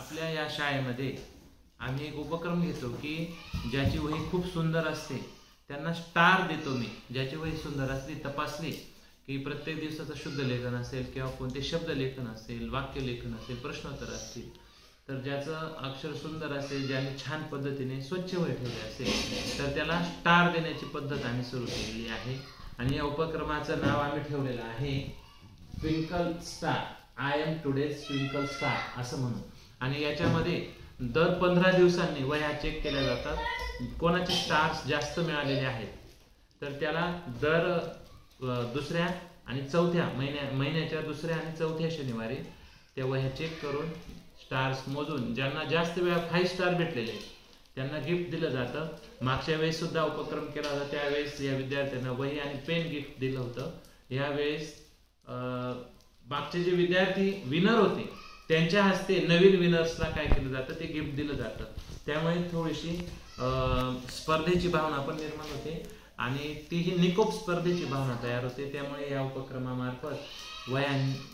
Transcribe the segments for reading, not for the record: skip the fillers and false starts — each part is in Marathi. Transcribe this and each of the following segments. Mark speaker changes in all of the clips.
Speaker 1: आपल्या या शाळेमध्ये आम्ही एक उपक्रम घेतो की ज्याची वही खूप सुंदर असते त्यांना स्टार देतो मी. ज्याची वही सुंदर असली, तपासली की प्रत्येक दिवसाचं शुद्ध लेखन असेल किंवा कोणते शब्द लेखन असेल, वाक्य लेखन असेल, प्रश्नोत्तर असतील, तर ज्याचं अक्षर सुंदर असेल, ज्याने छान पद्धतीने स्वच्छ वही ठेवली असेल तर त्याला स्टार देण्याची पद्धत आम्ही सुरू केलेली आहे. आणि या उपक्रमाचं नाव आम्ही ठेवलेलं आहे twinkle star, I am today's twinkle star असं म्हणून. आणि याच्यामध्ये दर 15 दिवसांनी वह्या चेक केल्या जातात. कोणाचे स्टार्स जास्त मिळालेले आहेत तर त्याला दर दुसऱ्या आणि चौथ्या महिन्याच्या दुसऱ्या आणि चौथ्या शनिवारी त्या वह्या चेक करून स्टार्स मोजून ज्यांना जास्त वेळा 5 स्टार भेटलेले त्यांना गिफ्ट दिलं जातं. मागच्या वेळेस सुद्धा उपक्रम केला होता, त्यावेळेस या विद्यार्थ्यांना वही आणि पेन गिफ्ट दिलं होतं. यावेळेस मागचे जे विद्यार्थी विनर होते त्यांच्या हस्ते नवीन विनर्सला काय केलं जातं ते गिफ्ट दिलं जातं. त्यामुळे थोडीशी स्पर्धेची भावना पण निर्माण होते आणि तीही निकोप स्पर्धेची भावना तयार होते. त्यामुळे या उपक्रमामार्फत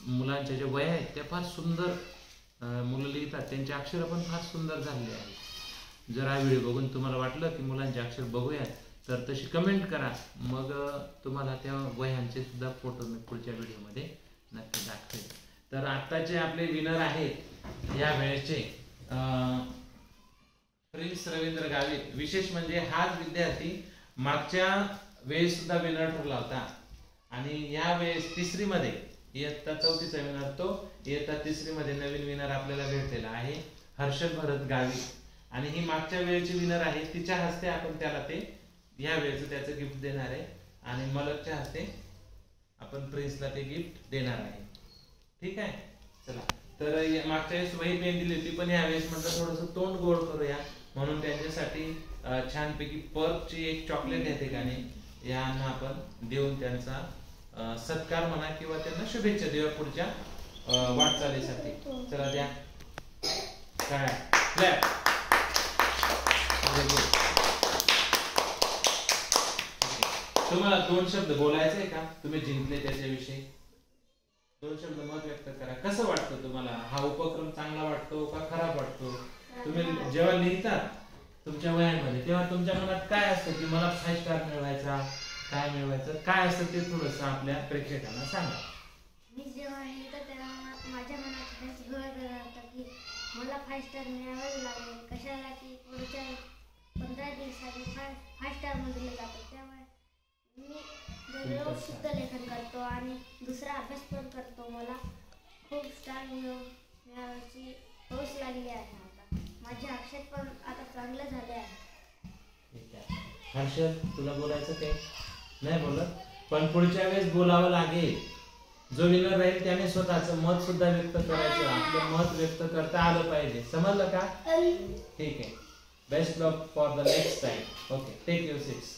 Speaker 1: मुलांच्या ज्या वह्या आहेत त्या फार सुंदर मुलं लिहितात, त्यांचे अक्षर पण फार सुंदर झालेले आहेत. जर हा व्हिडिओ बघून तुम्हाला वाटलं की मुलांचे अक्षर बघूयात तर तशी कमेंट करा, मग तुम्हाला त्या वह्यांचे सुद्धा फोटो मी पुढच्या व्हिडिओमध्ये नक्की दाखवेल. तर आत्ताचे आपले विनर आहेत या वेळेचे प्रिन्स रवींद्र गावित. विशेष म्हणजे हाच विद्यार्थी मागच्या वेळेस सुद्धा विनर ठरला होता आणि या वेळेस तिसरीमध्ये इयत्ता 4थीचा विनर तो, इयत्ता 3रीमध्ये नवीन विनर आपल्याला भेटलेला आहे हर्षद भरत गावित. आणि ही मागच्या वेळेची विनर आहे, तिच्या हस्ते आपण त्याला ते या वेळेचं त्याचं गिफ्ट देणार आहे आणि मलकच्या हस्ते आपण प्रिन्सला ते गिफ्ट देणार आहे. ठीक आहे, चला. तर मागच्या वेळेस वही पेन दिली होती पण यावेळेस म्हटलं थोडंसं तोंड गोड करूया म्हणून त्यांच्यासाठी छानपैकी पर्कची एक चॉकलेट या ठिकाणी यांना आपण देऊन त्यांचा सत्कार म्हणा किंवा त्यांना शुभेच्छा देऊया पुढच्या वाटचालीसाठी. चला द्या काय क्लॅप. तुम्हाला 2 शब्द बोलायचे आहे का? तुम्ही जिंकले त्याच्याविषयी 2 शब्द मत व्यक्त करा. कसं वाटतं तुम्हाला? हा उपक्रम चांगला वाटतो का खराब वाटतो? तुम्ही जेव्हा लिहितात तुमच्या वह्यांमध्ये तेव्हा तुमच्या मनात काय असतं की मला 5 स्टार मिळवायचा, काय मिळवायचं, काय असतं ते थोडंसं आपल्या प्रेक्षकांना सांगा.
Speaker 2: मी जेव्हा लिहितो तेव्हा माझ्या मनात हेच घोळ होता की मला 5 स्टार मिळावेच लागेल. कशाला की पुढच्या 15 दिवसांनी 5 स्टार मध्ये जातो. त्यामुळे मी दररोज शुद्ध लेखन करतो आणि दुसरा अभ्यास पण करतो. मला खूप स्टार मिळायची हौस लागली आहे. आता माझे अक्षर पण आता चांगले झाले आहे.
Speaker 1: हर्षद, तुला बोलायचं काय? नाही बोलत, पण पुढच्या वेळेस बोलावं लागेल. जो विनर राहील त्याने स्वतःचं मत सुद्धा व्यक्त करायचं, आपलं मत व्यक्त करता आलं पाहिजे. समजलं का? ठीक आहे. Best luck for the next time. Okay, take your seats.